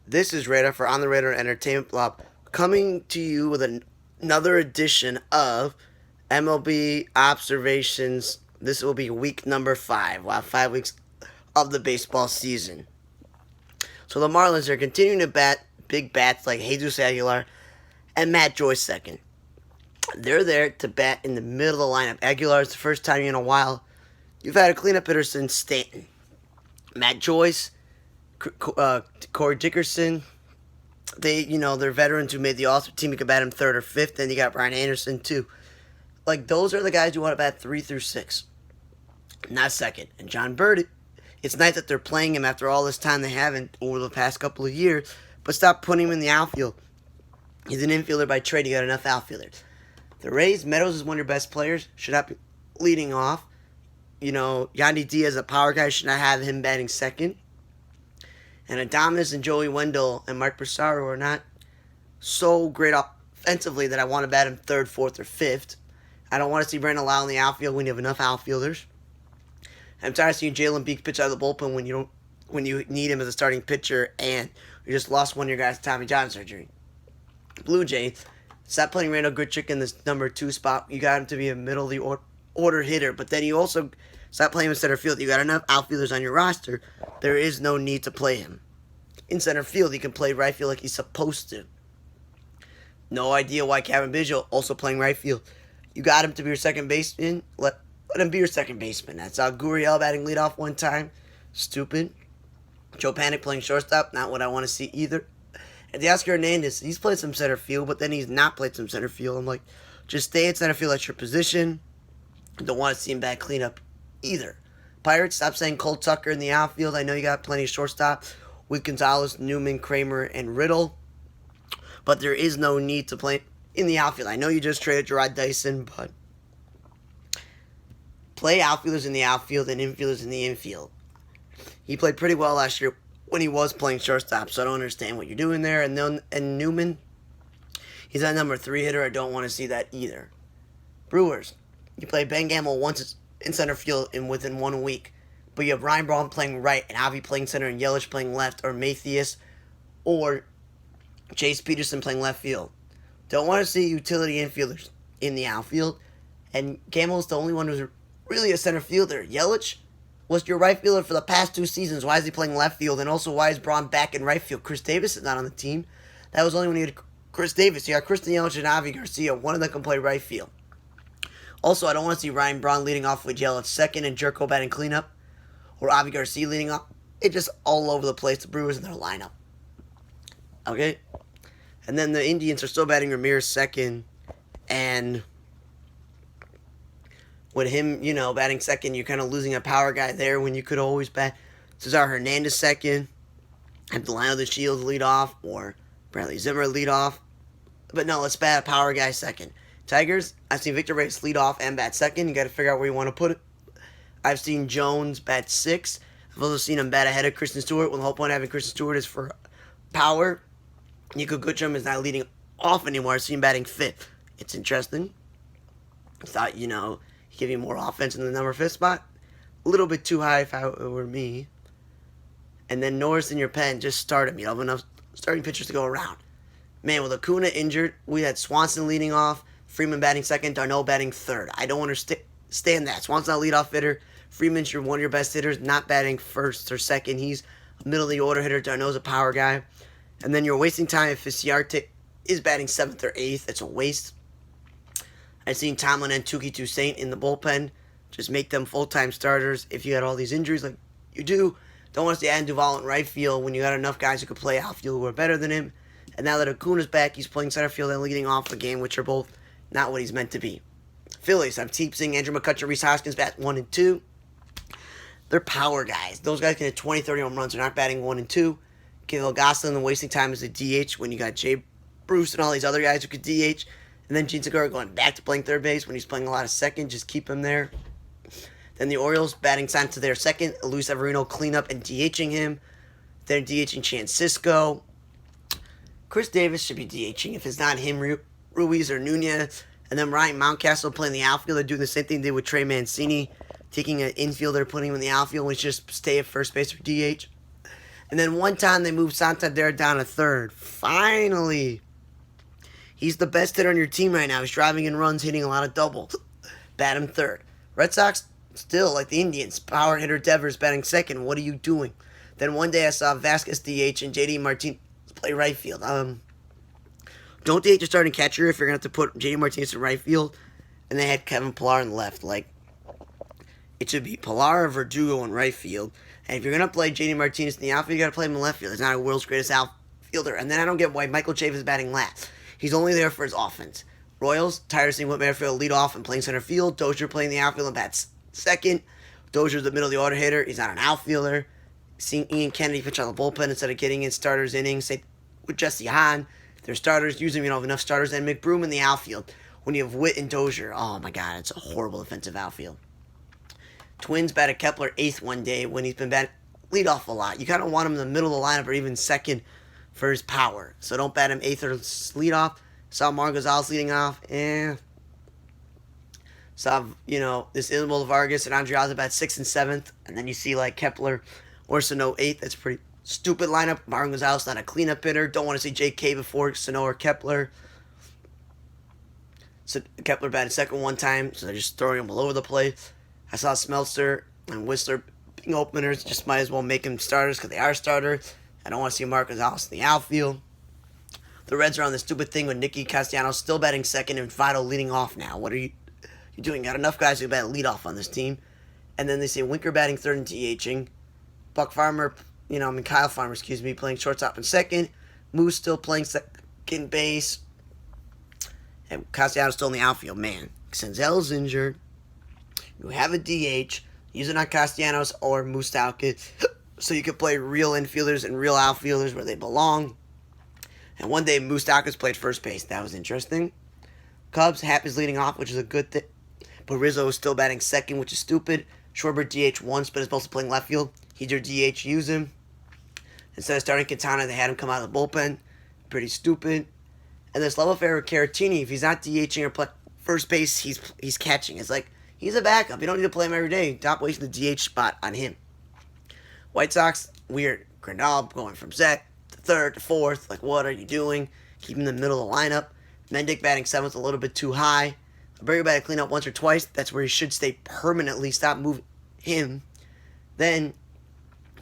This is Radar for On the Radar Entertainment Blog, coming to you with another edition of MLB Observations. This will be week number 5. We'll have 5 weeks of the baseball season. So the Marlins are continuing to bat big bats like Jesus Aguilar and Matt Joyce second. They're there to bat in the middle of the lineup. Aguilar is the first time in a while you've had a cleanup hitter since Stanton. Matt Joyce, Corey Dickerson, they're veterans who made the All-Star team. You could bat him third or fifth. Then you got Brian Anderson too. Like, those are the guys you want to bat 3 through 6, not second. And John Bird, it's nice that they're playing him after all this time they haven't over the past couple of years. But stop putting him in the outfield. He's an infielder by trade. You got enough outfielders. The Rays, Meadows is one of your best players. Should not be leading off. Yandy Diaz, a power guy, should not have him batting second. And Adames and Joey Wendell and Mark Brisaro are not so great offensively that I want to bat him third, fourth, or fifth. I don't want to see Brandon Lau in the outfield when you have enough outfielders. I'm tired of seeing Jalen Beeks pitch out of the bullpen when you need him as a starting pitcher and you just lost one of your guys to Tommy John surgery. Blue Jays, stop playing Randall Grichuk in this number 2 spot. You got him to be a middle of the order hitter, but then you also stop playing him in center field. You got enough outfielders on your roster. There is no need to play him. In center field, he can play right field like he's supposed to. No idea why Kevin Biggio also playing right field. You got him to be your second baseman. Let him be your second baseman. That's Gurriel batting leadoff one time. Stupid. Joe Panic playing shortstop. Not what I want to see either. And Teoscar Hernandez, he's played some center field, but then he's not played some center field. I'm like, just stay at center field at your position. Don't want to see him bat cleanup either. Pirates, stop saying Cole Tucker in the outfield. I know you got plenty of shortstop with Gonzalez, Newman, Kramer, and Riddle. But there is no need to play in the outfield. I know you just traded Gerard Dyson, but play outfielders in the outfield and infielders in the infield. He played pretty well last year when he was playing shortstop, so I don't understand what you're doing there. And Newman, he's a number 3 hitter. I don't want to see that either. Brewers, you play Ben Gamble once in center field within 1 week. But you have Ryan Braun playing right and Avi playing center and Yelich playing left, or Mathias or Chase Peterson playing left field. Don't want to see utility infielders in the outfield. And Gamble's the only one who's really a center fielder. Yelich was your right fielder for the past 2 seasons. Why is he playing left field? And also, why is Braun back in right field? Chris Davis is not on the team. That was only when you had Chris Davis. You got Christian Yelich and Avi Garcia. One of them can play right field. Also, I don't want to see Ryan Braun leading off with Yelich second and Jerko batting cleanup, or Avi Garcia leading up. It's just all over the place, the Brewers in their lineup. Okay? And then the Indians are still batting Ramirez second. And with him, batting second, you're kind of losing a power guy there when you could always bat Cesar Hernandez second, have Delino the Shields lead off, or Bradley Zimmer lead off. But no, let's bat a power guy second. Tigers, I've seen Victor Reyes lead off and bat second. You got to figure out where you want to put it. I've seen Jones bat 6. I've also seen him bat ahead of Kristen Stewart. Well, the whole point of having Kristen Stewart is for power. Nico Goodrum is not leading off anymore. I've seen him batting 5th. It's interesting. I thought, he'd give you more offense in the number 5th spot. A little bit too high if it were me. And then Norris in your pen, just start him. You have enough starting pitchers to go around. Man, with Acuna injured, we had Swanson leading off, Freeman batting second, Darno batting third. I don't understand that. Swanson's not a leadoff hitter. Freeman's one of your best hitters, not batting first or second. He's a middle of the order hitter. Darno's a power guy. And then you're wasting time if Viciarte is batting 7th or 8th. It's a waste. I've seen Tomlin and Tuki Toussaint in the bullpen. Just make them full-time starters if you had all these injuries like you do. Don't want to see Adam Duvall in right field when you got enough guys who could play outfield who are better than him. And now that Acuna's back, he's playing center field and leading off the game, which are both not what he's meant to be. Phillies, I'm seeing Andrew McCutcheon, Rhys Hoskins bat 1 and 2. They're power guys. Those guys can hit 20, 30 home runs. They're not batting 1 and 2. Kevin Gosselin and wasting time as a DH when you got Jay Bruce and all these other guys who could DH. And then Gene Segura going back to playing third base when he's playing a lot of second. Just keep him there. Then the Orioles batting signed to their second. Luis Severino cleanup and DHing him. They're DHing Francisco. Chris Davis should be DHing if it's not him, Ruiz or Nunez. And then Ryan Mountcastle playing the outfield. They're doing the same thing they did with Trey Mancini. Taking an infielder, putting him in the outfield, which just stay at first base or DH. And then one time they moved Santander down to third. Finally. He's the best hitter on your team right now. He's driving in runs, hitting a lot of doubles. Bat him third. Red Sox still, like the Indians, power hitter Devers batting second. What are you doing? Then one day I saw Vasquez DH and JD Martinez play right field. Don't DH your starting catcher if you're going to have to put JD Martinez in right field. And they had Kevin Pillar in left. Like, it should be Pillar or Verdugo in right field. And if you're going to play JD Martinez in the outfield, you got to play him in left field. He's not a world's greatest outfielder. And then I don't get why Michael Chavis is batting last. He's only there for his offense. Royals, tired of seeing Whit Merrifield lead off and playing center field. Dozier playing the outfield and bats second. Dozier's the middle of the order hitter. He's not an outfielder. Seeing Ian Kennedy pitch on the bullpen instead of getting in starters innings. Say with Jesse Hahn, their starters. Usually we don't have enough starters. And McBroom in the outfield. When you have Witt and Dozier, oh my God, it's a horrible defensive outfield. Twins batted Kepler eighth one day when he's been batting leadoff a lot. You kind of want him in the middle of the lineup or even second for his power. So don't bat him eighth or leadoff. Saw Mar Gonzalez leading off. Saw, this Isabel Vargas and Andreazza bat 6th and 7th. And then you see, like, Kepler or Sano 8th. That's a pretty stupid lineup. Mar Gonzalez not a cleanup hitter. Don't want to see J.K. before Sano or Kepler. So Kepler batted second one time, so they're just throwing him all over the place. I saw Smeltzer and Whistler being openers. Just might as well make them starters because they are starters. I don't want to see Mar Gonzalez in the outfield. The Reds are on this stupid thing with Nicky Castellanos still batting second and Votto leading off now. What are you doing? Got enough guys who bat leadoff on this team. And then they say Winker batting third and DHing. Kyle Farmer, playing shortstop and second. Moose still playing second base. And Castellanos still in the outfield. Man, Senzel's injured. You have a DH. Use it on Castellanos or Moustakas so you can play real infielders and real outfielders where they belong. And one day, Moustakas played first base. That was interesting. Cubs, Happ is leading off, which is a good thing. But Rizzo is still batting second, which is stupid. Schwarber DH once, but is supposed to play left field. He's your DH. Use him. Instead of starting Quintana, they had him come out of the bullpen. Pretty stupid. And this level fair with Caratini, if he's not DHing or play first base, he's catching. It's like, he's a backup. You don't need to play him every day. Stop wasting the DH spot on him. White Sox, weird. Grandal going from Zach to third to fourth. Like, what are you doing? Keep him in the middle of the lineup. Mendick batting seventh, a little bit too high. Abreu batted clean up once or twice. That's where he should stay permanently. Stop moving him. Then,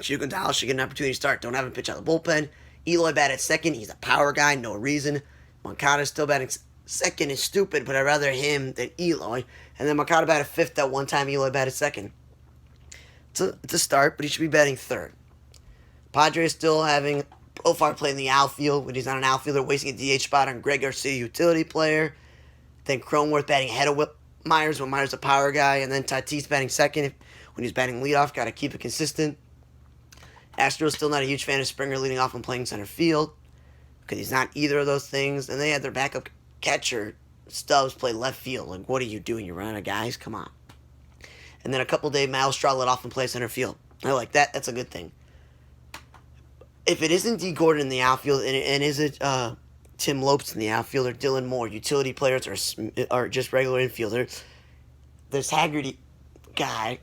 Chico Gonzalez should get an opportunity to start. Don't have him pitch out of the bullpen. Eloy batted second. He's a power guy. No reason. Moncada still batting second is stupid, but I'd rather him than Eloy. And then Moncada batted fifth that one time. Eloy batted second. It's a start, but he should be batting third. Padres still having Profar playing the outfield, but he's not an outfielder, wasting a DH spot on Greg Garcia, utility player. Then Cronenworth batting ahead of Myers when Myers a power guy. And then Tatis batting second when he's batting leadoff. Got to keep it consistent. Astros still not a huge fan of Springer leading off and playing center field because he's not either of those things. And they had their backup catcher, Stubbs, play left field. Like, what are you doing? You're running out of guys? Come on. And then a couple days, Miles Straw let off and play center field. I like that. That's a good thing. If it isn't D. Gordon in the outfield and is it Tim Lopes in the outfield or Dylan Moore, utility players or just regular infielders, this Haggerty guy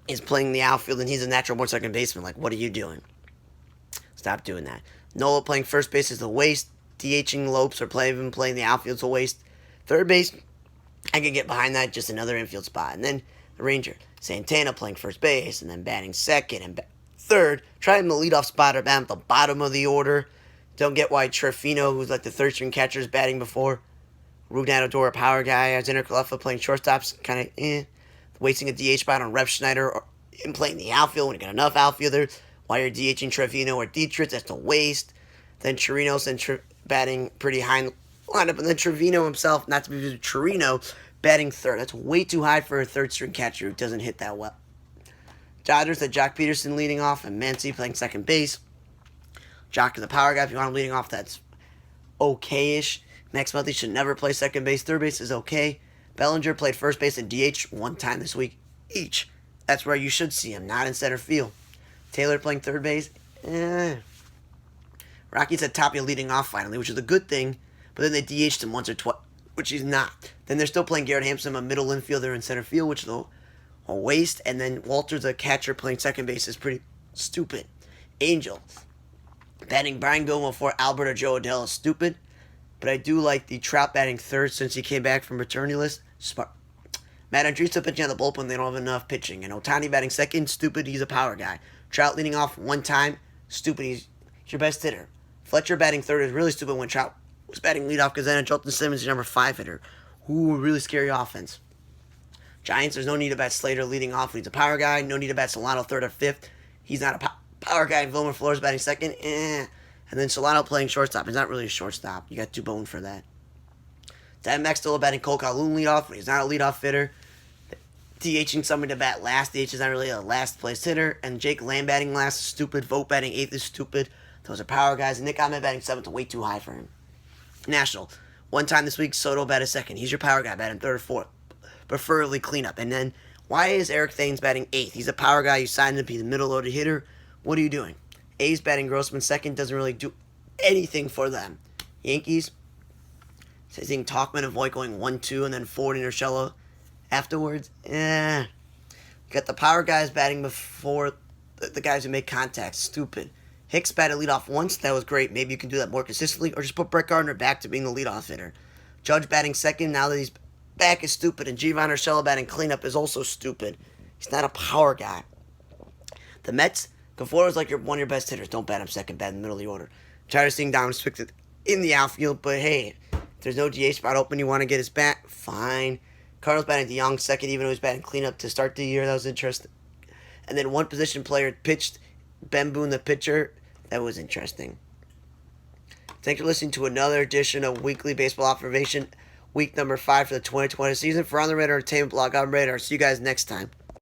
is playing the outfield and he's a natural born second baseman. Like, what are you doing? Stop doing that. Nola playing first base is a waste. DHing Lopes or playing the outfield is a waste. Third base, I can get behind that, just another infield spot. And then the Ranger, Santana playing first base and then batting second and third. Try him the leadoff spot or bat him at the bottom of the order. Don't get why Trefino, who's like the third string catcher, is batting before. Rugnador, a power guy. Alexander Cleffa playing shortstops, kind of wasting a DH spot on Rep Schneider or him playing the outfield when you got enough outfielders. While you're DHing Trevino or Dietrich, that's a waste. Then Chirinos and batting pretty high in the lineup. And then Trevino himself, not to be confused with Chirino, batting third. That's way too high for a third string catcher who doesn't hit that well. Dodgers had Jock Peterson leading off and Mancy playing second base. Jock is a power guy. If you want him leading off, that's okay-ish. Max Muncy should never play second base. Third base is okay. Bellinger played first base and DH one time this week each. That's where you should see him, not in center field. Taylor playing third base. Rockies had Tapia leading off finally, which is a good thing. But then they DH'd him once or twice, which he's not. Then they're still playing Garrett Hampson, a middle infielder in center field, which is a waste. And then Walter, the catcher, playing second base is pretty stupid. Angels. Batting Brian Gilmore for Albert or Joe Adele is stupid, but I do like the Trout batting third since he came back from paternity list. Smart. Matt Andreessa pitching at the bullpen, they don't have enough pitching. And Ohtani batting second, stupid, he's a power guy. Trout leading off one time, stupid, he's your best hitter. Fletcher batting third is really stupid when Trout was batting leadoff because then Jolton Simmons is your number 5 hitter. Ooh, really scary offense. Giants, there's no need to bat Slater leading off. He's a power guy. No need to bat Solano third or fifth. He's not a power guy. Vilmer Flores batting second. And then Solano playing shortstop. He's not really a shortstop. You got Dubon for that. Diamondbacks still batting Cole Calhoun leadoff, but he's not a leadoff hitter. DHing somebody to bat last. DH is not really a last place hitter. And Jake Lamb batting last is stupid. Vogt batting 8th is stupid. Those are power guys. And Nick Ahmed batting 7th is way too high for him. National. One time this week, Soto batted second. He's your power guy, batting 3rd or 4th. Preferably cleanup. And then, why is Eric Thames batting 8th? He's a power guy. You signed him to be the middle-loaded hitter. What are you doing? A's batting Grossman second. Doesn't really do anything for them. Yankees. Seeing Talkman and Voigt going 1-2 and then Ford and Urshela afterwards. You got the power guys batting before the guys who make contact. Stupid. Hicks batted leadoff once. That was great. Maybe you can do that more consistently. Or just put Brett Gardner back to being the leadoff hitter. Judge batting second. Now that he's back is stupid. And Giovanni Urshela batting cleanup is also stupid. He's not a power guy. The Mets, Conforto is like one of your best hitters. Don't bat him second. Bat in the middle of the order. Tired of seeing Dom restricted in the outfield. But hey, if there's no DH spot open, you want to get his bat, fine. Cardinals batting DeYoung second, even though he's batting cleanup to start the year. That was interesting. And then one position player pitched, Ben Boone, the pitcher. That was interesting. Thanks for listening to another edition of Weekly Baseball Observation, week number 5 for the 2020 season. For On the Radar Entertainment Blog, I'm Radar. See you guys next time.